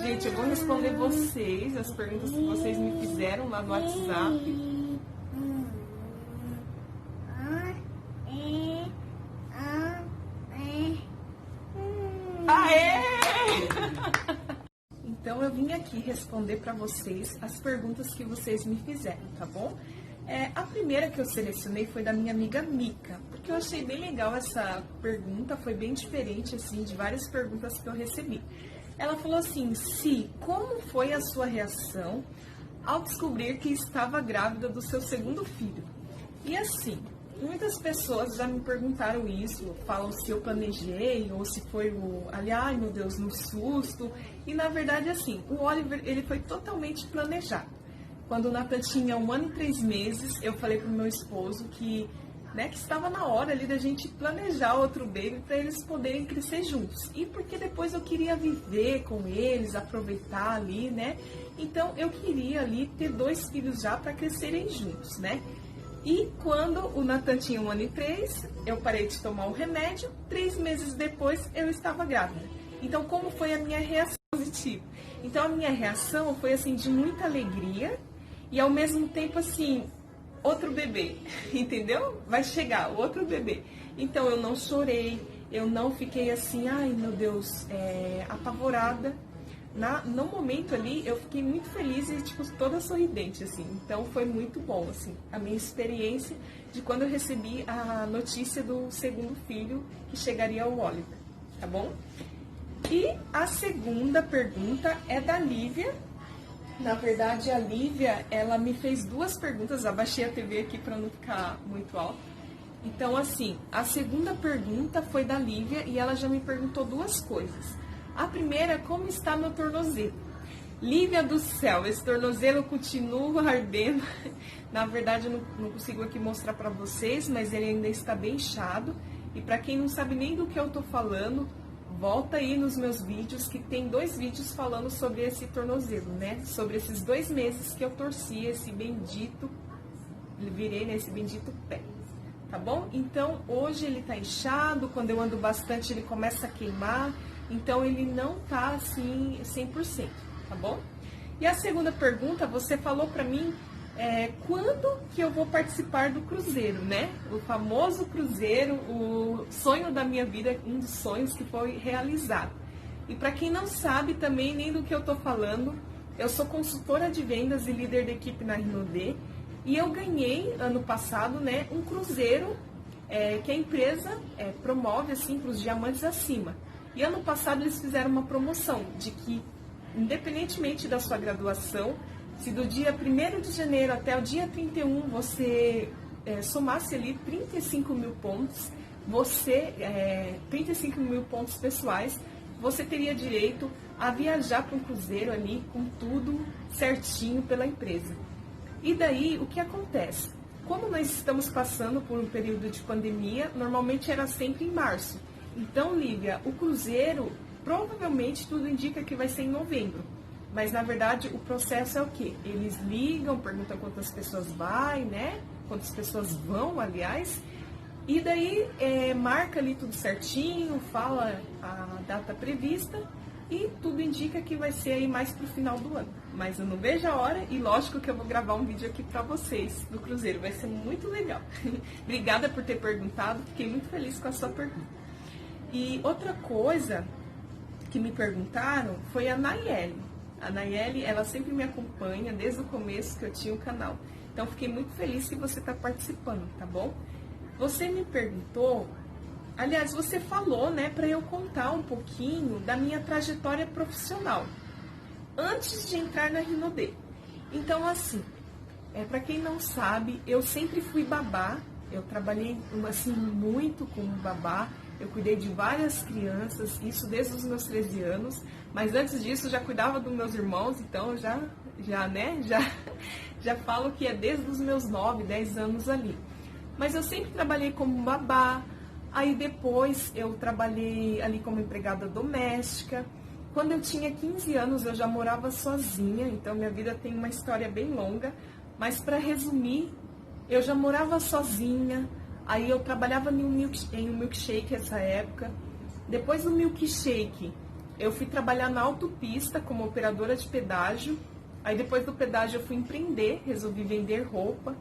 Gente, eu vou responder vocês, as perguntas que vocês me fizeram lá no WhatsApp. Aê! Então eu vim aqui responder para vocês as perguntas que vocês me fizeram, tá bom? A primeira que eu selecionei foi da minha amiga Mica, porque eu achei bem legal essa pergunta, foi bem diferente assim de várias perguntas que eu recebi. Ela falou assim: Si, como foi a sua reação ao descobrir que estava grávida do seu segundo filho? E assim, muitas pessoas já me perguntaram isso, falam se eu planejei ou se foi ai meu Deus, no susto. E na verdade assim, o Oliver, ele foi totalmente planejado. Quando o Nathan tinha 1 ano e 3 meses, eu falei pro meu esposo que estava na hora ali da gente planejar outro baby para eles poderem crescer juntos. E porque depois eu queria viver com eles, aproveitar ali, né? Então eu queria ali ter 2 filhos já para crescerem juntos, né? E quando o Nathan tinha 1 ano e 3, eu parei de tomar o remédio, 3 meses depois eu estava grávida. Então como foi a minha reação positiva? Então a minha reação foi assim de muita alegria e ao mesmo tempo assim, outro bebê, entendeu? Vai chegar outro bebê. Então eu não chorei, eu não fiquei assim, ai meu Deus, apavorada. No momento ali, eu fiquei muito feliz e, tipo, toda sorridente, assim. Então, foi muito bom, assim, a minha experiência de quando eu recebi a notícia do segundo filho que chegaria ao Oliver, tá bom? E a segunda pergunta é da Lívia. Na verdade, a Lívia, ela me fez 2 perguntas. Abaixei a TV aqui para não ficar muito alto. Então, assim, a segunda pergunta foi da Lívia e ela já me perguntou 2 coisas. A primeira, como está meu tornozelo? Lívia do céu, esse tornozelo continua ardendo. Na verdade, eu não consigo aqui mostrar para vocês, mas ele ainda está bem inchado. E para quem não sabe nem do que eu estou falando, volta aí nos meus vídeos, que tem 2 vídeos falando sobre esse tornozelo, né? Sobre esses 2 meses que eu torci esse bendito, virei nesse bendito pé. Tá bom? Então, hoje ele tá inchado, quando eu ando bastante ele começa a queimar. Então, ele não tá assim 100%, tá bom? E a segunda pergunta, você falou pra mim quando que eu vou participar do cruzeiro, né? O famoso cruzeiro, o sonho da minha vida, um dos sonhos que foi realizado. E pra quem não sabe também nem do que eu tô falando, eu sou consultora de vendas e líder da equipe na Rinode. E eu ganhei, ano passado, né, um cruzeiro que a empresa promove assim para os diamantes acima. E ano passado eles fizeram uma promoção de que, independentemente da sua graduação, se do dia 1º de janeiro até o dia 31 você somasse ali 35 mil pontos, 35 mil pontos pessoais, você teria direito a viajar para um cruzeiro ali com tudo certinho pela empresa. E daí, o que acontece? Como nós estamos passando por um período de pandemia, normalmente era sempre em março. Então, Lívia, o cruzeiro, provavelmente tudo indica que vai ser em novembro. Mas, na verdade, o processo é o quê? Eles ligam, perguntam quantas pessoas vai, né? Quantas pessoas vão, aliás. E daí, marca ali tudo certinho, fala a data prevista. E tudo indica que vai ser aí mais pro final do ano. Mas eu não vejo a hora e lógico que eu vou gravar um vídeo aqui pra vocês do cruzeiro. Vai ser muito legal. Obrigada por ter perguntado. Fiquei muito feliz com a sua pergunta. E outra coisa que me perguntaram foi a Nayeli. A Nayeli, ela sempre me acompanha desde o começo que eu tinha o canal. Então, fiquei muito feliz que você está participando, tá bom? Você me perguntou... Aliás, você falou, né, para eu contar um pouquinho da minha trajetória profissional antes de entrar na Rinode. Então, assim, para quem não sabe, eu sempre fui babá. Eu trabalhei assim muito como babá. Eu cuidei de várias crianças, isso desde os meus 13 anos. Mas antes disso, já cuidava dos meus irmãos, então já falo que é desde os meus 9, 10 anos ali. Mas eu sempre trabalhei como babá. Aí depois eu trabalhei ali como empregada doméstica. Quando eu tinha 15 anos eu já morava sozinha, então minha vida tem uma história bem longa. Mas para resumir, eu já morava sozinha, aí eu trabalhava em um milkshake nessa época. Depois do milkshake, eu fui trabalhar na autopista como operadora de pedágio. Aí depois do pedágio eu fui empreender, resolvi vender roupa.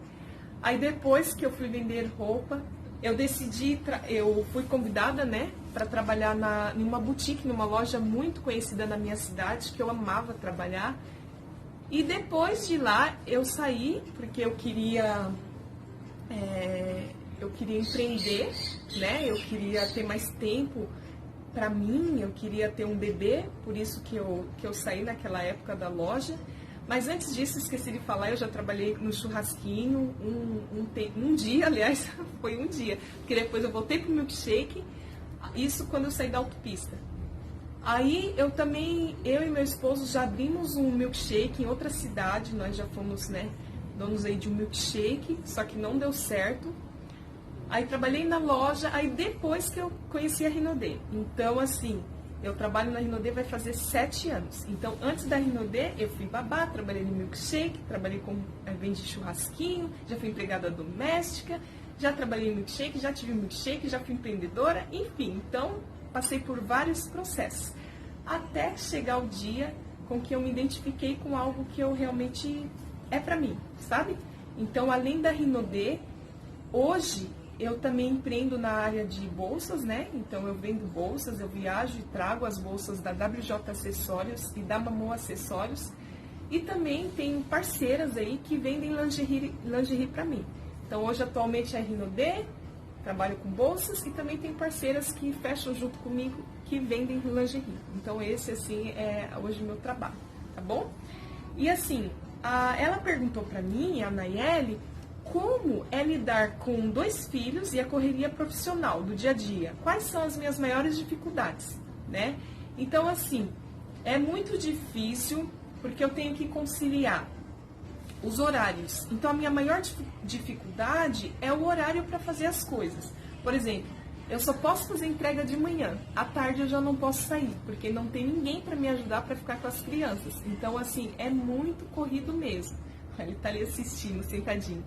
Aí depois que eu fui vender roupa, eu eu fui convidada, né, para trabalhar em uma boutique, numa loja muito conhecida na minha cidade, que eu amava trabalhar. E depois de lá eu saí, porque eu queria empreender, né, eu queria ter mais tempo para mim, eu queria ter um bebê, por isso que eu saí naquela época da loja. Mas antes disso, esqueci de falar, eu já trabalhei no churrasquinho um dia, aliás, foi um dia, porque depois eu voltei pro milkshake, isso quando eu saí da autopista. Aí eu e meu esposo já abrimos um milkshake em outra cidade, nós já fomos, né, donos aí de um milkshake, só que não deu certo. Aí trabalhei na loja, aí depois que eu conheci a Rinodê. Então, assim, eu trabalho na Rinodê vai fazer 7 anos. Então, antes da Rinodê, eu fui babá, trabalhei no milkshake, trabalhei vendi churrasquinho, já fui empregada doméstica, já trabalhei no milkshake, já tive milkshake, já fui empreendedora, enfim. Então, passei por vários processos. Até chegar o dia com que eu me identifiquei com algo que eu realmente é pra mim, sabe? Então, além da Rinodê, hoje eu também empreendo na área de bolsas, né? Então eu vendo bolsas, eu viajo e trago as bolsas da WJ Acessórios e da Mamô Acessórios. E também tenho parceiras aí que vendem lingerie para mim. Então hoje atualmente é a Rinodê, trabalho com bolsas e também tem parceiras que fecham junto comigo que vendem lingerie. Então esse assim é hoje o meu trabalho, tá bom? E assim, ela perguntou para mim, a Nayeli, como é lidar com 2 filhos e a correria profissional do dia a dia? Quais são as minhas maiores dificuldades, né? Então, assim, é muito difícil porque eu tenho que conciliar os horários. Então, a minha maior dificuldade é o horário para fazer as coisas. Por exemplo, eu só posso fazer entrega de manhã. À tarde eu já não posso sair, porque não tem ninguém para me ajudar para ficar com as crianças. Então, assim, é muito corrido mesmo. Ele tá ali assistindo, sentadinho.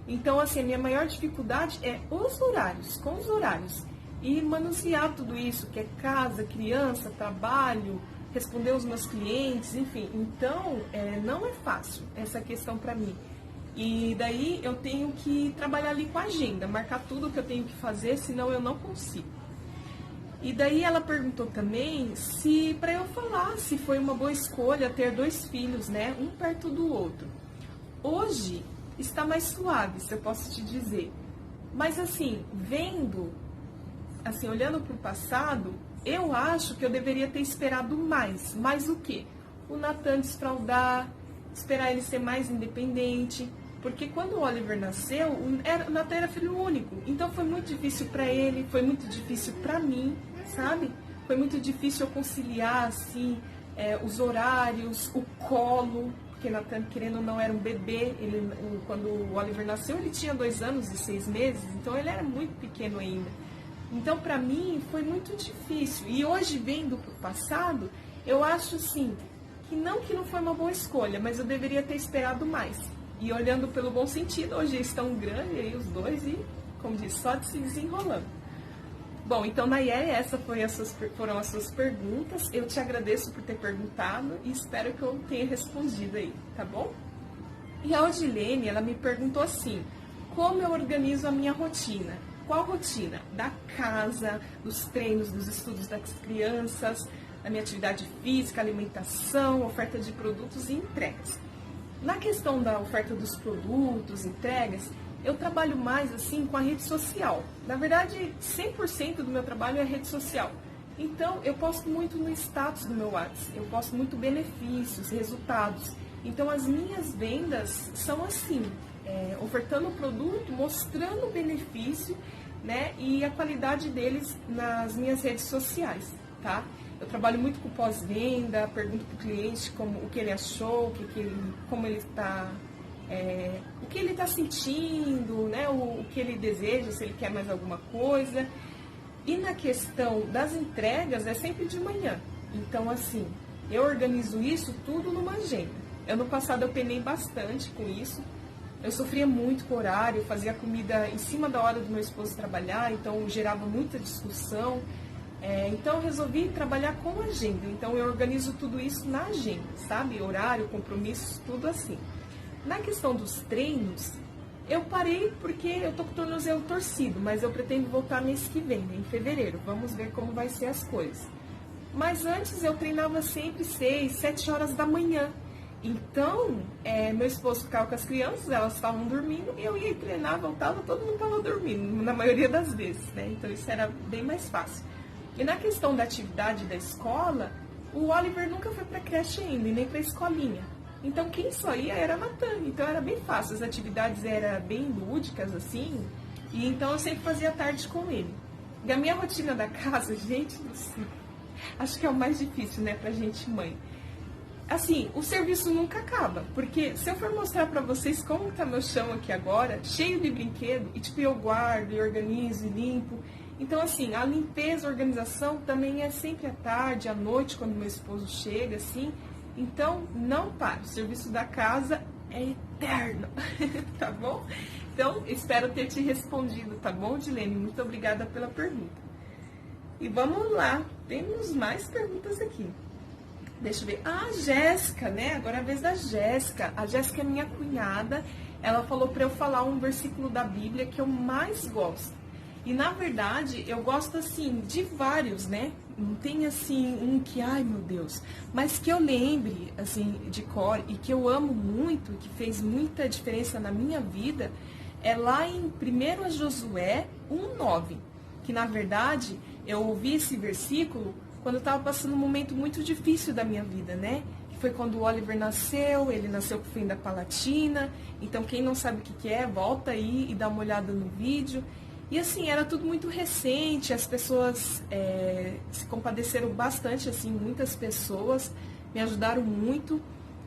Então, assim, a minha maior dificuldade é os horários, com os horários. E manusear tudo isso, que é casa, criança, trabalho, responder os meus clientes, enfim. Então, não é fácil essa questão para mim. E daí eu tenho que trabalhar ali com a agenda, marcar tudo que eu tenho que fazer, senão eu não consigo. E daí ela perguntou também se, para eu falar, se foi uma boa escolha ter 2 filhos, né, um perto do outro. Hoje está mais suave, se eu posso te dizer. Mas assim, olhando para o passado, eu acho que eu deveria ter esperado mais. Mais o quê? O Natan desfraldar, esperar ele ser mais independente. Porque quando o Oliver nasceu, o Natan era filho único. Então foi muito difícil para ele, foi muito difícil para mim, sabe? Foi muito difícil eu conciliar, assim, os horários, o colo. Porque Natan, querendo ou não, era um bebê. Quando o Oliver nasceu, ele tinha 2 anos e 6 meses, então ele era muito pequeno ainda. Então, para mim, foi muito difícil. E hoje, vendo para o passado, eu acho, assim, que não foi uma boa escolha, mas eu deveria ter esperado mais. E olhando pelo bom sentido, hoje eles estão grandes, aí os 2, e, como diz, só de se desenrolando. Bom, então, Nayeli, essas foram as suas perguntas. Eu te agradeço por ter perguntado e espero que eu tenha respondido aí, tá bom? E a Odilene, ela me perguntou assim, como eu organizo a minha rotina? Qual rotina? Da casa, dos treinos, dos estudos das crianças, da minha atividade física, alimentação, oferta de produtos e entregas. Na questão da oferta dos produtos, entregas, eu trabalho mais assim com a rede social. Na verdade, 100% do meu trabalho é rede social. Então, eu posto muito no status do meu WhatsApp, eu posto muito benefícios, resultados. Então, as minhas vendas são assim, ofertando o produto, mostrando o benefício, né, e a qualidade deles nas minhas redes sociais, tá? Eu trabalho muito com pós-venda, pergunto para o cliente o que ele achou, como ele está... o que ele está sentindo, né, o que ele deseja, se ele quer mais alguma coisa. E na questão das entregas, é sempre de manhã. Então, assim, eu organizo isso tudo numa agenda. No passado eu penei bastante com isso. Eu sofria muito com o horário, fazia comida em cima da hora do meu esposo trabalhar, então gerava muita discussão. Então eu resolvi trabalhar com agenda. Então eu organizo tudo isso na agenda, sabe? Horário, compromissos, tudo assim. Na questão dos treinos, eu parei porque eu tô com o tornozelo torcido, mas eu pretendo voltar mês que vem, né, em fevereiro. Vamos ver como vai ser as coisas. Mas antes eu treinava sempre 6, 7 horas da manhã. Então, meu esposo ficava com as crianças, elas estavam dormindo, e eu ia treinar, voltava, todo mundo estava dormindo, na maioria das vezes, né? Então isso era bem mais fácil. E na questão da atividade da escola, o Oliver nunca foi para creche ainda, e nem para escolinha. Então quem só ia era a Natan, então era bem fácil, as atividades eram bem lúdicas, assim, e então eu sempre fazia tarde com ele. E a minha rotina da casa, gente do céu, acho que é o mais difícil, né, pra gente mãe. Assim, o serviço nunca acaba, porque se eu for mostrar pra vocês como tá meu chão aqui agora, cheio de brinquedo, e tipo, eu guardo, e organizo, e limpo. Então, assim, a limpeza, a organização também é sempre à tarde, à noite, quando meu esposo chega, assim. Então, não para, o serviço da casa é eterno, tá bom? Então, espero ter te respondido, tá bom, Dilene? Muito obrigada pela pergunta. E vamos lá, temos mais perguntas aqui. Deixa eu ver. A Jéssica, né? Agora é a vez da Jéssica. A Jéssica é minha cunhada. Ela falou para eu falar um versículo da Bíblia que eu mais gosto. E, na verdade, eu gosto, assim, de vários, né? Não tem, assim, um que, ai, meu Deus. Mas que eu lembre, assim, de cor e que eu amo muito, que fez muita diferença na minha vida, é lá em 1 Josué 1:9. Que, na verdade, eu ouvi esse versículo quando eu estava passando um momento muito difícil da minha vida, né? Que foi quando o Oliver nasceu, ele nasceu com fenda palatina. Então, quem não sabe o que é, volta aí e dá uma olhada no vídeo. E assim, era tudo muito recente, as pessoas se compadeceram bastante, assim, muitas pessoas me ajudaram muito.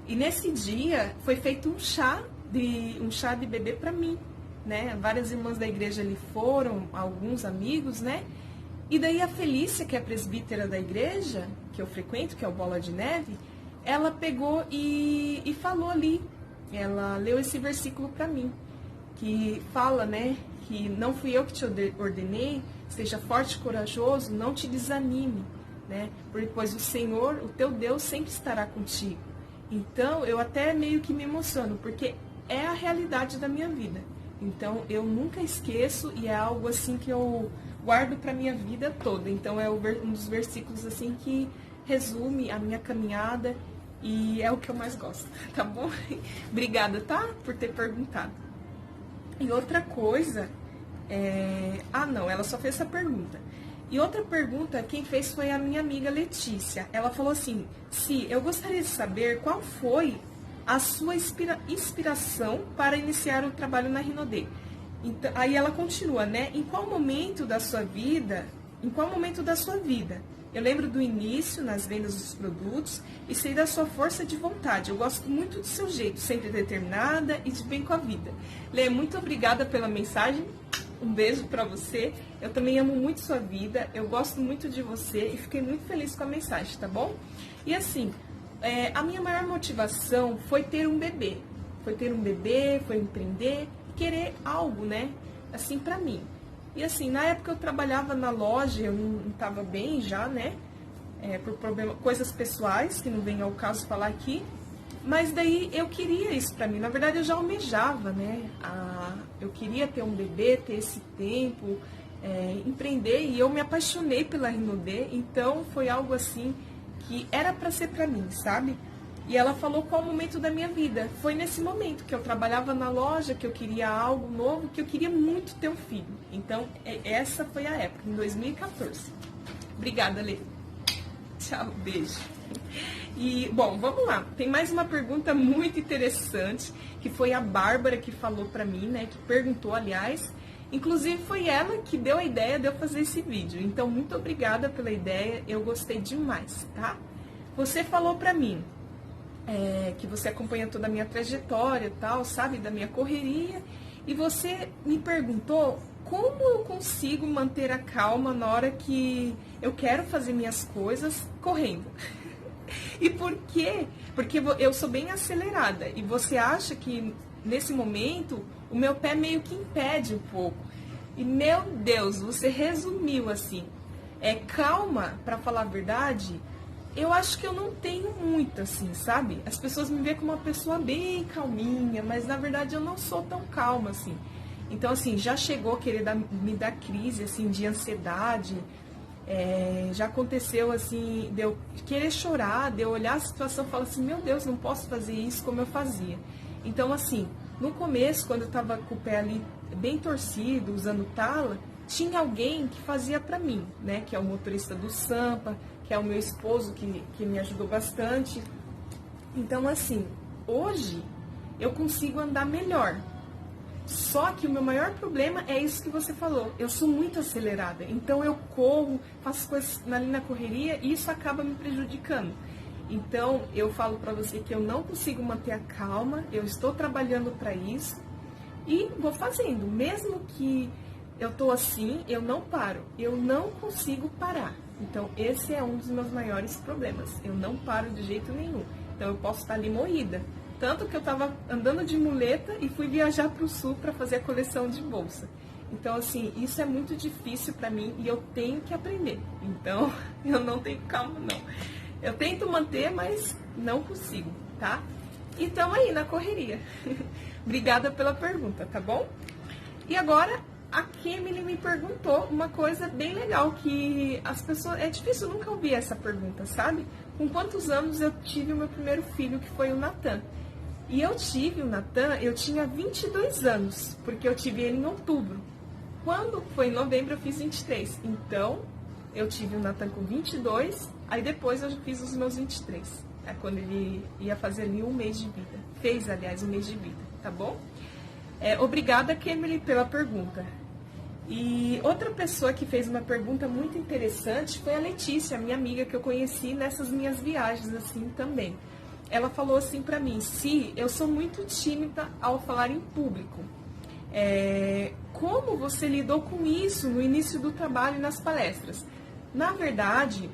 E nesse dia foi feito um chá de bebê para mim, né? Várias irmãs da igreja ali foram, alguns amigos, né? E daí a Felícia, que é a presbítera da igreja, que eu frequento, que é o Bola de Neve, ela pegou e falou ali, ela leu esse versículo para mim, que fala, né, que não fui eu que te ordenei, seja forte e corajoso, não te desanime, né, pois o Senhor, o teu Deus, sempre estará contigo. Então, eu até meio que me emociono, porque é a realidade da minha vida. Então, eu nunca esqueço e é algo assim que eu guardo para minha vida toda. Então, é um dos versículos assim que resume a minha caminhada e é o que eu mais gosto, tá bom? Obrigada, tá? Por ter perguntado. E outra coisa, não, ela só fez essa pergunta. E outra pergunta, quem fez foi a minha amiga Letícia. Ela falou assim, eu gostaria de saber qual foi a sua inspiração para iniciar o trabalho na Rinodê. Então, aí ela continua, né? Em qual momento da sua vida, eu lembro do início nas vendas dos produtos e sei da sua força de vontade. Eu gosto muito do seu jeito, sempre determinada e de bem com a vida. Lê, muito obrigada pela mensagem. Um beijo para você. Eu também amo muito sua vida. Eu gosto muito de você e fiquei muito feliz com a mensagem, tá bom? E assim, a minha maior motivação foi ter um bebê. Foi empreender, querer algo, né? Assim, pra mim. E assim, na época eu trabalhava na loja, eu não estava bem já, né? Por coisas pessoais, que não vem ao caso falar aqui. Mas daí eu queria isso pra mim. Na verdade, eu já almejava, né? Eu queria ter um bebê, ter esse tempo, empreender. E eu me apaixonei pela Rinodê. Então, foi algo assim que era pra ser pra mim, sabe? E ela falou qual o momento da minha vida. Foi nesse momento que eu trabalhava na loja, que eu queria algo novo, que eu queria muito ter um filho. Então, essa foi a época, em 2014. Obrigada, Lê. Tchau, beijo. E, bom, vamos lá. Tem mais uma pergunta muito interessante, que foi a Bárbara que falou pra mim, né? Que perguntou, aliás. Inclusive, foi ela que deu a ideia de eu fazer esse vídeo. Então, muito obrigada pela ideia. Eu gostei demais, tá? Você falou pra mim que você acompanha toda a minha trajetória e tal, sabe? Da minha correria. E você me perguntou como eu consigo manter a calma na hora que eu quero fazer minhas coisas correndo. E por quê? Porque eu sou bem acelerada. E você acha que, nesse momento, o meu pé meio que impede um pouco. E, meu Deus, você resumiu assim. Calma, pra falar a verdade, eu acho que eu não tenho muito, assim, sabe? As pessoas me veem como uma pessoa bem calminha, mas na verdade eu não sou tão calma, assim. Então, assim, já chegou a querer me dar crise, assim, de ansiedade. Já aconteceu, assim, de eu querer chorar, de eu olhar a situação e falar assim, meu Deus, não posso fazer isso como eu fazia. Então, assim, no começo, quando eu tava com o pé ali bem torcido, usando tala, tinha alguém que fazia pra mim, né? Que é o motorista do Sampa, que é o meu esposo, que me ajudou bastante. Então, assim, hoje eu consigo andar melhor. Só que o meu maior problema é isso que você falou. Eu sou muito acelerada. Então eu corro, faço coisas ali na correria e isso acaba me prejudicando. Então eu falo pra você que eu não consigo manter a calma. Eu estou trabalhando para isso e vou fazendo. Mesmo que eu tô assim, eu não paro. Eu não consigo parar. Então esse é um dos meus maiores problemas. Eu não paro de jeito nenhum. Então eu posso estar ali moída. Tanto que eu estava andando de muleta e fui viajar para o sul para fazer a coleção de bolsa. Então, assim, isso é muito difícil para mim e eu tenho que aprender. Então, eu não tenho calma, não. Eu tento manter, mas não consigo, tá? E estamos aí na correria. Obrigada pela pergunta, tá bom? E agora, a Kemily me perguntou uma coisa bem legal, que as pessoas... É difícil, eu nunca ouvi essa pergunta, sabe? Com quantos anos eu tive o meu primeiro filho, que foi o Natan? E eu tive o Natan, eu tinha 22 anos, porque eu tive ele em outubro. Quando foi em novembro, eu fiz 23. Então, eu tive o Natan com 22, aí depois eu fiz os meus 23. É quando ele ia fazer ali um mês de vida. Fez, aliás, um mês de vida, tá bom? Obrigada, Kemily, pela pergunta. E outra pessoa que fez uma pergunta muito interessante foi a Letícia, minha amiga que eu conheci nessas minhas viagens, assim, também. Ela falou assim pra mim, eu sou muito tímida ao falar em público. Como você lidou com isso no início do trabalho e nas palestras? Na verdade,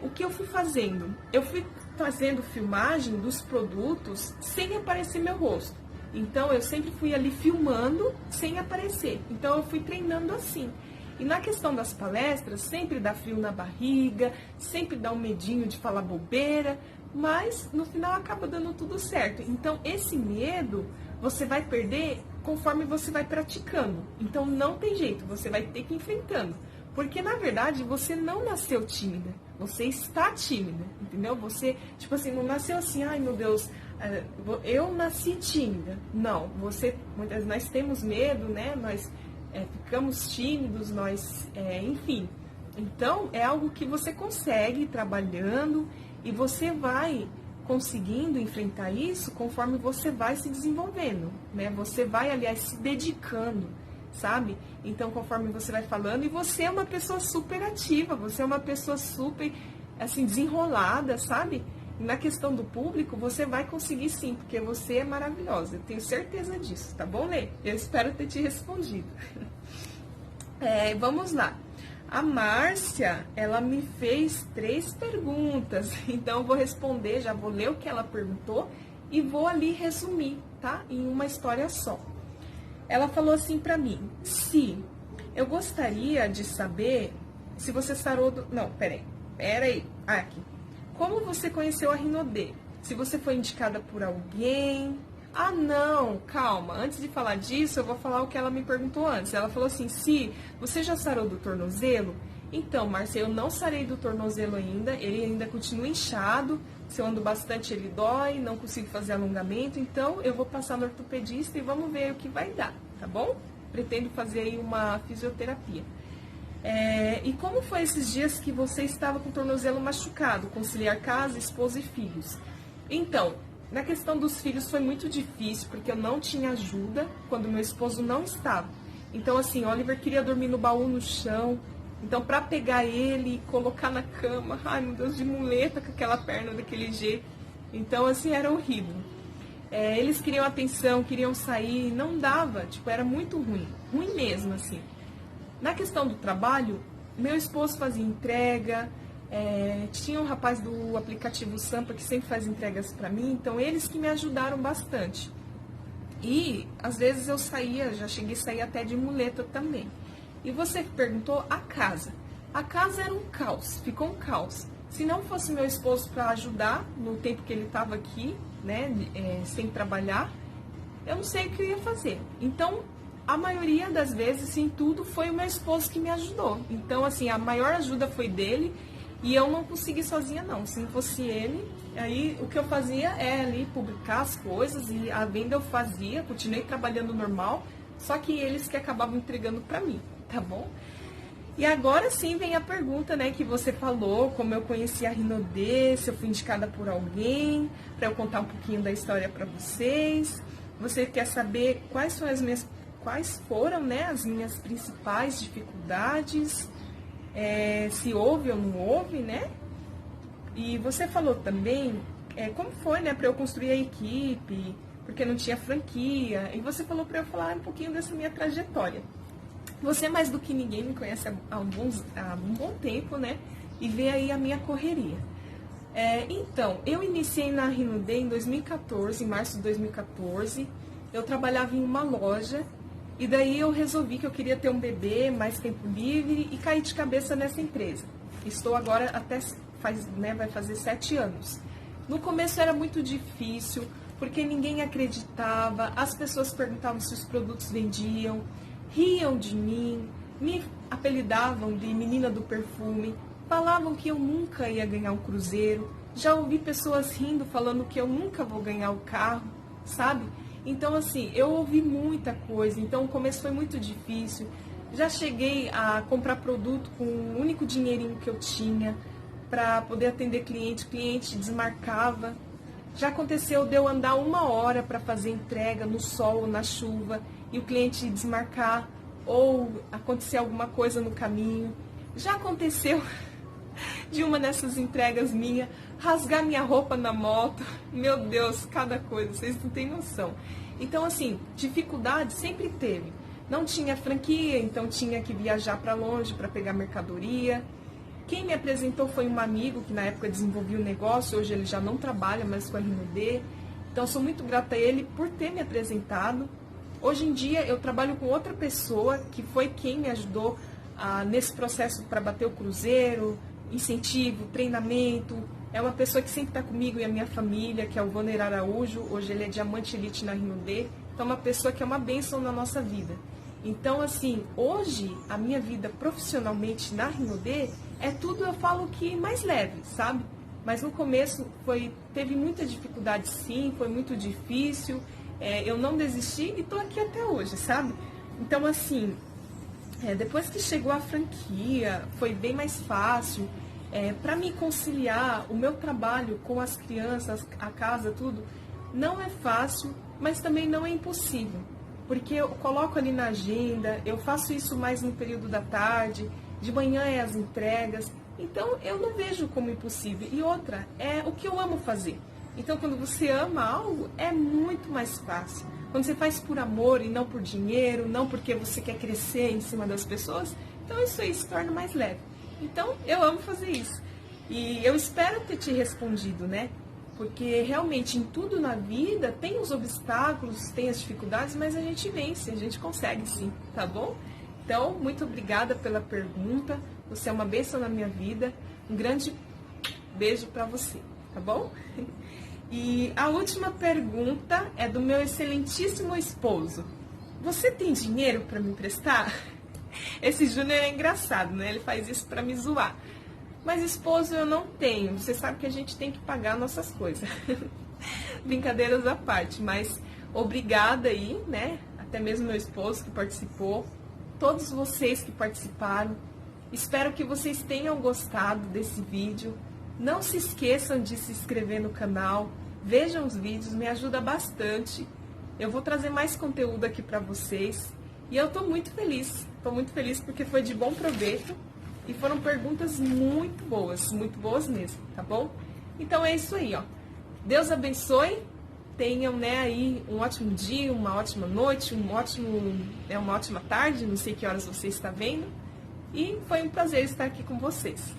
o que eu fui fazendo? Eu fui fazendo filmagem dos produtos sem aparecer meu rosto. Então, eu sempre fui ali filmando sem aparecer. Então, eu fui treinando assim. E na questão das palestras, sempre dá frio na barriga, sempre dá um medinho de falar bobeira, mas no final acaba dando tudo certo. Então, esse medo você vai perder conforme você vai praticando. Então, não tem jeito, você vai ter que ir enfrentando. Porque, na verdade, você não nasceu tímida, você está tímida, entendeu? Você, tipo assim, não nasceu assim, ai meu Deus, eu nasci tímida. Não, nós temos medo, né? Nós ficamos tímidos, enfim. Então, é algo que você consegue ir trabalhando e você vai conseguindo enfrentar isso conforme você vai se desenvolvendo, né? Você vai, aliás, se dedicando, sabe? Então, conforme você vai falando, e você é uma pessoa super ativa, você é uma pessoa super, assim, desenrolada, sabe? E na questão do público, você vai conseguir sim, porque você é maravilhosa, eu tenho certeza disso, tá bom, Lê? Eu espero ter te respondido. Vamos lá. A Márcia, ela me fez 3 perguntas, então eu vou responder, já vou ler o que ela perguntou e vou ali resumir, tá? Em uma história só. Ela falou assim pra mim, eu gostaria de saber se você sarou do... Não, peraí, aqui. Como você conheceu a Rinodê? Se você foi indicada por alguém... Ah, não, calma, antes de falar disso, eu vou falar o que ela me perguntou antes. Ela falou assim, você já sarou do tornozelo? Então, Márcia, eu não sarei do tornozelo ainda, ele ainda continua inchado, se eu ando bastante ele dói, não consigo fazer alongamento, então eu vou passar no ortopedista e vamos ver o que vai dar, tá bom? Pretendo fazer aí uma fisioterapia. E como foi esses dias que você estava com o tornozelo machucado, conciliar casa, esposa e filhos? Então, na questão dos filhos foi muito difícil, porque eu não tinha ajuda quando meu esposo não estava. Então, assim, Oliver queria dormir no baú no chão. Então, para pegar ele e colocar na cama, ai meu Deus, de muleta com aquela perna daquele jeito. Então, assim, era horrível. Eles queriam atenção, queriam sair, não dava, tipo, era muito ruim. Ruim mesmo, assim. Na questão do trabalho, meu esposo fazia entrega, tinha um rapaz do aplicativo Sampa que sempre faz entregas para mim, então eles que me ajudaram bastante. E às vezes eu saía, já cheguei a sair até de muleta também. E você perguntou a casa. A casa era um caos, ficou um caos. Se não fosse meu esposo para ajudar no tempo que ele estava aqui, né, sem trabalhar, eu não sei o que eu ia fazer. Então, a maioria das vezes, em tudo, foi o meu esposo que me ajudou. Então, assim, a maior ajuda foi dele e eu não consegui sozinha, não. Se não fosse ele, aí o que eu fazia é ali publicar as coisas e a venda eu fazia, continuei trabalhando normal, só que eles que acabavam entregando para mim, tá bom? E agora sim vem a pergunta, né, que você falou, como eu conheci a Rinodê, se eu fui indicada por alguém, para eu contar um pouquinho da história para vocês. Você quer saber quais foram, né, as minhas principais dificuldades, se houve ou não houve, né? E você falou também como foi, né, para eu construir a equipe, porque não tinha franquia, e você falou para eu falar um pouquinho dessa minha trajetória. Você, mais do que ninguém, me conhece há um bom tempo, né? E vê aí a minha correria. Então, eu iniciei na Rinodê em 2014, em março de 2014. Eu trabalhava em uma loja e daí eu resolvi que eu queria ter um bebê, mais tempo livre e caí de cabeça nessa empresa. Estou agora vai fazer 7 anos. No começo era muito difícil, porque ninguém acreditava, as pessoas perguntavam se os produtos vendiam, riam de mim, me apelidavam de menina do perfume, falavam que eu nunca ia ganhar um cruzeiro, já ouvi pessoas rindo, falando que eu nunca vou ganhar o carro, sabe? Então, assim, eu ouvi muita coisa, então o começo foi muito difícil. Já cheguei a comprar produto com o único dinheirinho que eu tinha para poder atender cliente desmarcava. Já aconteceu de eu andar 1 hora para fazer entrega no sol ou na chuva e o cliente desmarcar ou acontecer alguma coisa no caminho. Já aconteceu de uma dessas entregas minha rasgar minha roupa na moto. Meu Deus, cada coisa, vocês não têm noção. Então, assim, dificuldade sempre teve. Não tinha franquia, então tinha que viajar para longe para pegar mercadoria. Quem me apresentou foi um amigo que na época desenvolvia o negócio, hoje ele já não trabalha mais com a Rinodê. Então, sou muito grata a ele por ter me apresentado. Hoje em dia, eu trabalho com outra pessoa que foi quem me ajudou nesse processo para bater o cruzeiro, incentivo, treinamento. É uma pessoa que sempre está comigo e a minha família, que é o Vander Araújo. Hoje ele é diamante elite na Rinodê. Então, é uma pessoa que é uma bênção na nossa vida. Então, assim, hoje, a minha vida profissionalmente na Rinodê é tudo, eu falo que mais leve, sabe? Mas no começo teve muita dificuldade, sim, foi muito difícil. Eu não desisti e estou aqui até hoje, sabe? Então, assim, depois que chegou a franquia, foi bem mais fácil. Para me conciliar o meu trabalho com as crianças, a casa, tudo, não é fácil, mas também não é impossível. Porque eu coloco ali na agenda, eu faço isso mais no período da tarde, de manhã é as entregas, então eu não vejo como impossível. E outra, é o que eu amo fazer. Então, quando você ama algo, é muito mais fácil. Quando você faz por amor e não por dinheiro, não porque você quer crescer em cima das pessoas, então isso aí se torna mais leve. Então, eu amo fazer isso. E eu espero ter te respondido, né? Porque realmente em tudo na vida tem os obstáculos, tem as dificuldades, mas a gente vence, a gente consegue sim, tá bom? Então, muito obrigada pela pergunta. Você é uma bênção na minha vida. Um grande beijo pra você, tá bom? E a última pergunta é do meu excelentíssimo esposo. Você tem dinheiro para me emprestar? Esse Júnior é engraçado, né? Ele faz isso para me zoar. Mas esposo eu não tenho. Você sabe que a gente tem que pagar nossas coisas. Brincadeiras à parte, mas obrigada aí, né? Até mesmo meu esposo que participou. Todos vocês que participaram. Espero que vocês tenham gostado desse vídeo. Não se esqueçam de se inscrever no canal. Vejam os vídeos, me ajuda bastante. Eu vou trazer mais conteúdo aqui para vocês. E eu tô muito feliz. Tô muito feliz porque foi de bom proveito. E foram perguntas muito boas mesmo, tá bom? Então é isso aí, ó. Deus abençoe. Tenham, né, aí um ótimo dia, uma ótima noite, uma ótima tarde. Não sei que horas você está vendo. E foi um prazer estar aqui com vocês.